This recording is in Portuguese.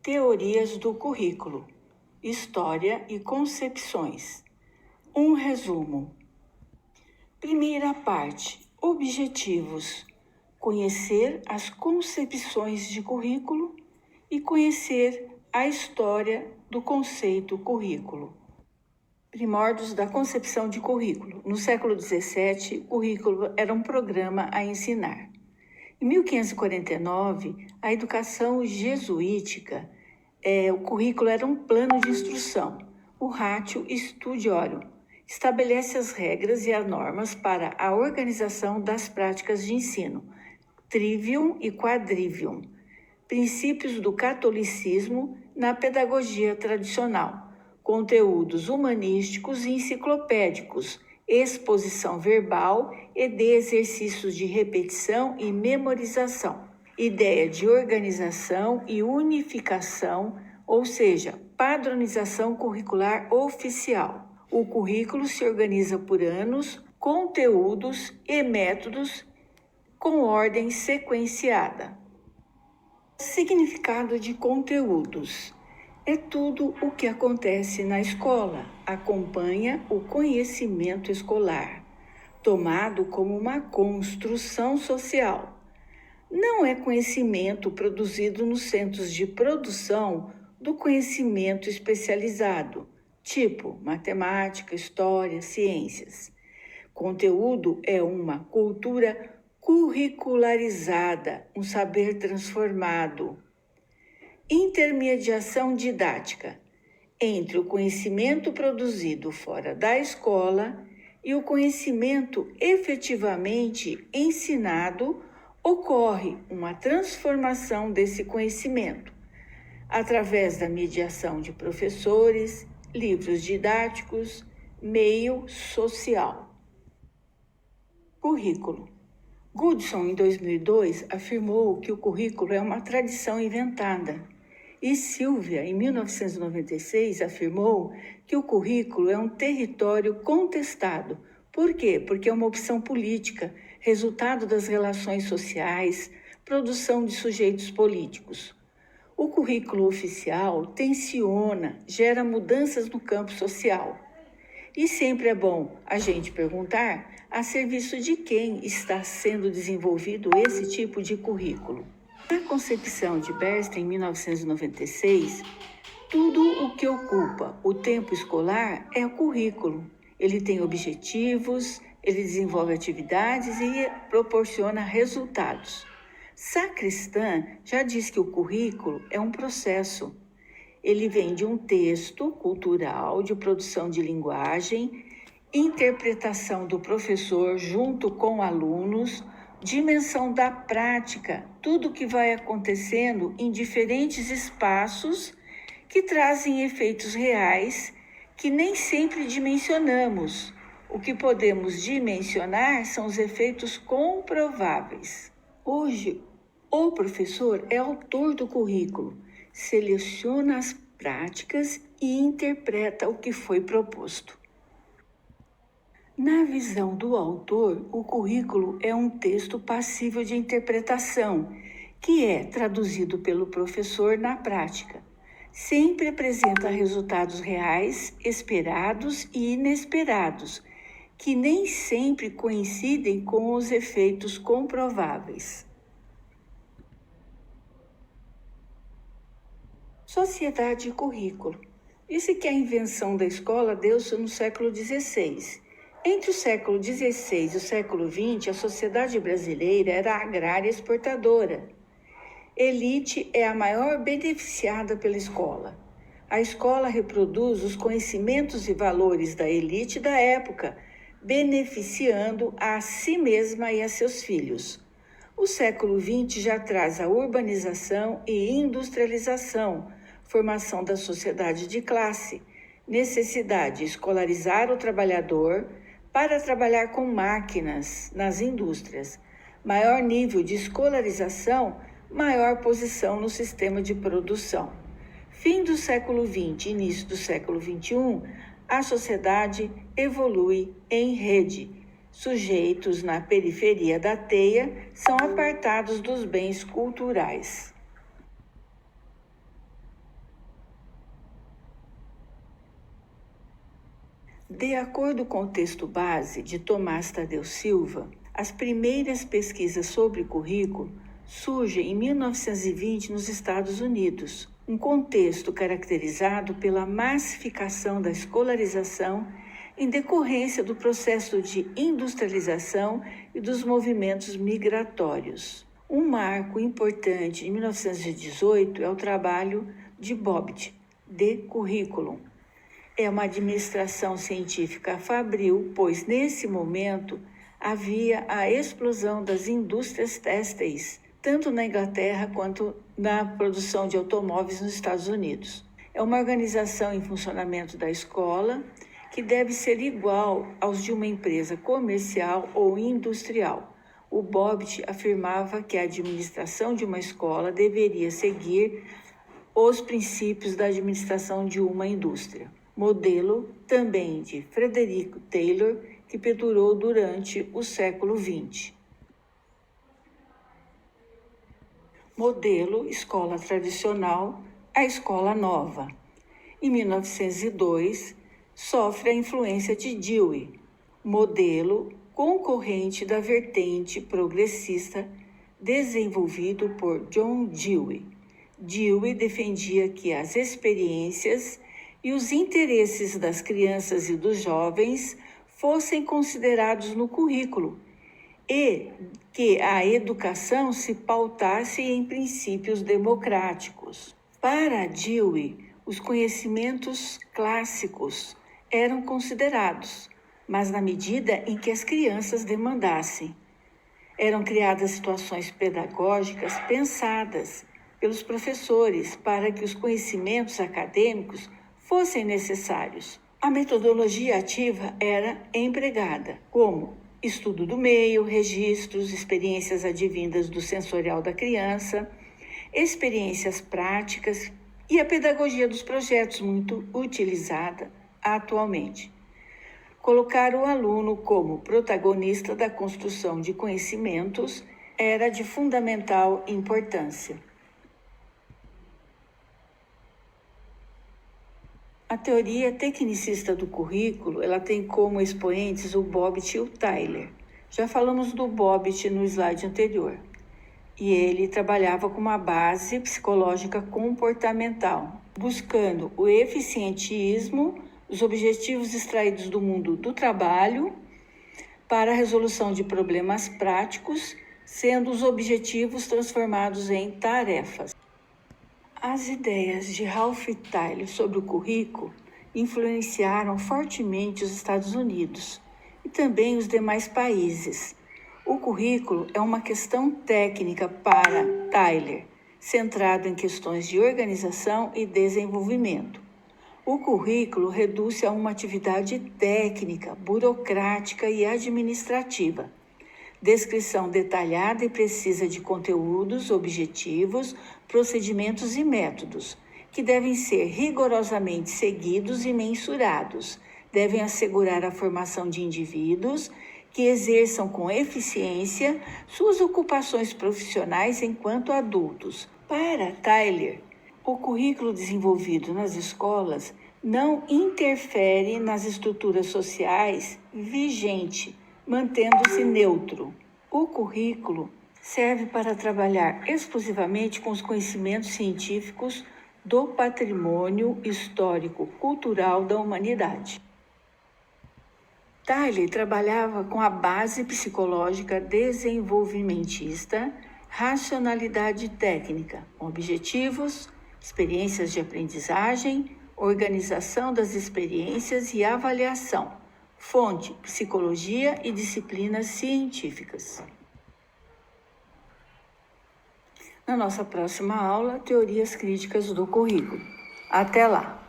Teorias do currículo, história e concepções. Um resumo. Primeira parte, objetivos. Conhecer as concepções de currículo e conhecer a história do conceito currículo. Primórdios da concepção de currículo. No século XVII, o currículo era um programa a ensinar. Em 1549, a educação jesuítica, o currículo era um plano de instrução, o Ratio Studiorum. Estabelece as regras e as normas para a organização das práticas de ensino, trivium e quadrivium, princípios do catolicismo na pedagogia tradicional, conteúdos humanísticos e enciclopédicos, exposição verbal e de exercícios de repetição e memorização, ideia de organização e unificação, ou seja, padronização curricular oficial. O currículo se organiza por anos, conteúdos e métodos com ordem sequenciada. Significado de conteúdos. É tudo o que acontece na escola, acompanha o conhecimento escolar, tomado como uma construção social. Não é conhecimento produzido nos centros de produção do conhecimento especializado, tipo matemática, história, ciências. Conteúdo é uma cultura curricularizada, um saber transformado. Intermediação didática entre o conhecimento produzido fora da escola e o conhecimento efetivamente ensinado, ocorre uma transformação desse conhecimento através da mediação de professores, livros didáticos, meio social. Currículo. Goodson, em 2002, afirmou que o currículo é uma tradição inventada. E Silvia, em 1996, afirmou que o currículo é um território contestado. Por quê? Porque é uma opção política, resultado das relações sociais, produção de sujeitos políticos. O currículo oficial tensiona, gera mudanças no campo social. E sempre é bom a gente perguntar a serviço de quem está sendo desenvolvido esse tipo de currículo. Na concepção de Bernstein, em 1996, tudo o que ocupa o tempo escolar é o currículo. Ele tem objetivos, ele desenvolve atividades e proporciona resultados. Sacristan já diz que o currículo é um processo. Ele vem de um texto cultural, de produção de linguagem, interpretação do professor junto com alunos, dimensão da prática, tudo que vai acontecendo em diferentes espaços que trazem efeitos reais que nem sempre dimensionamos. O que podemos dimensionar são os efeitos comprováveis. Hoje, o professor é autor do currículo, seleciona as práticas e interpreta o que foi proposto. Na visão do autor, o currículo é um texto passível de interpretação, que é traduzido pelo professor na prática. Sempre apresenta resultados reais, esperados e inesperados, que nem sempre coincidem com os efeitos comprováveis. Sociedade e currículo. Disse que a invenção da escola deu-se no século XVI. Entre o século XVI e o século XX, a sociedade brasileira era agrária exportadora. Elite é a maior beneficiada pela escola. A escola reproduz os conhecimentos e valores da elite da época, beneficiando a si mesma e a seus filhos. O século XX já traz a urbanização e industrialização, formação da sociedade de classe, necessidade de escolarizar o trabalhador para trabalhar com máquinas nas indústrias. Maior nível de escolarização, maior posição no sistema de produção. Fim do século XX, início do século XXI, a sociedade evolui em rede. Sujeitos na periferia da teia são apartados dos bens culturais. De acordo com o texto base de Tomás Tadeu Silva, as primeiras pesquisas sobre currículo surgem em 1920 nos Estados Unidos, um contexto caracterizado pela massificação da escolarização em decorrência do processo de industrialização e dos movimentos migratórios. Um marco importante em 1918 é o trabalho de Bobbitt, de Curriculum. É uma administração científica fabril, pois nesse momento havia a explosão das indústrias têxteis, tanto na Inglaterra quanto na produção de automóveis nos Estados Unidos. É uma organização em funcionamento da escola que deve ser igual aos de uma empresa comercial ou industrial. O Bobbitt afirmava que a administração de uma escola deveria seguir os princípios da administração de uma indústria. Modelo também de Frederick Taylor, que perdurou durante o século XX. Modelo escola tradicional, a escola nova. Em 1902, sofre a influência de Dewey, modelo concorrente da vertente progressista desenvolvido por John Dewey. Dewey defendia que as experiências e os interesses das crianças e dos jovens fossem considerados no currículo e que a educação se pautasse em princípios democráticos. Para Dewey, os conhecimentos clássicos eram considerados, mas na medida em que as crianças demandassem. Eram criadas situações pedagógicas pensadas pelos professores para que os conhecimentos acadêmicos fossem necessários. A metodologia ativa era empregada, como estudo do meio, registros, experiências advindas do sensorial da criança, experiências práticas e a pedagogia dos projetos, muito utilizada atualmente. Colocar o aluno como protagonista da construção de conhecimentos era de fundamental importância. A teoria tecnicista do currículo, ela tem como expoentes o Bobbitt e o Tyler. Já falamos do Bobbitt no slide anterior. E ele trabalhava com uma base psicológica comportamental, buscando o eficientismo, os objetivos extraídos do mundo do trabalho para a resolução de problemas práticos, sendo os objetivos transformados em tarefas. As ideias de Ralph Tyler sobre o currículo influenciaram fortemente os Estados Unidos e também os demais países. O currículo é uma questão técnica para Tyler, centrado em questões de organização e desenvolvimento. O currículo reduz-se a uma atividade técnica, burocrática e administrativa. Descrição detalhada e precisa de conteúdos, objetivos, procedimentos e métodos, que devem ser rigorosamente seguidos e mensurados. Devem assegurar a formação de indivíduos que exerçam com eficiência suas ocupações profissionais enquanto adultos. Para Tyler, o currículo desenvolvido nas escolas não interfere nas estruturas sociais vigentes, mantendo-se neutro. O currículo serve para trabalhar exclusivamente com os conhecimentos científicos do patrimônio histórico-cultural da humanidade. Tyler trabalhava com a base psicológica desenvolvimentista, racionalidade técnica, objetivos, experiências de aprendizagem, organização das experiências e avaliação. Fonte: psicologia e disciplinas científicas. Na nossa próxima aula, teorias críticas do currículo. Até lá!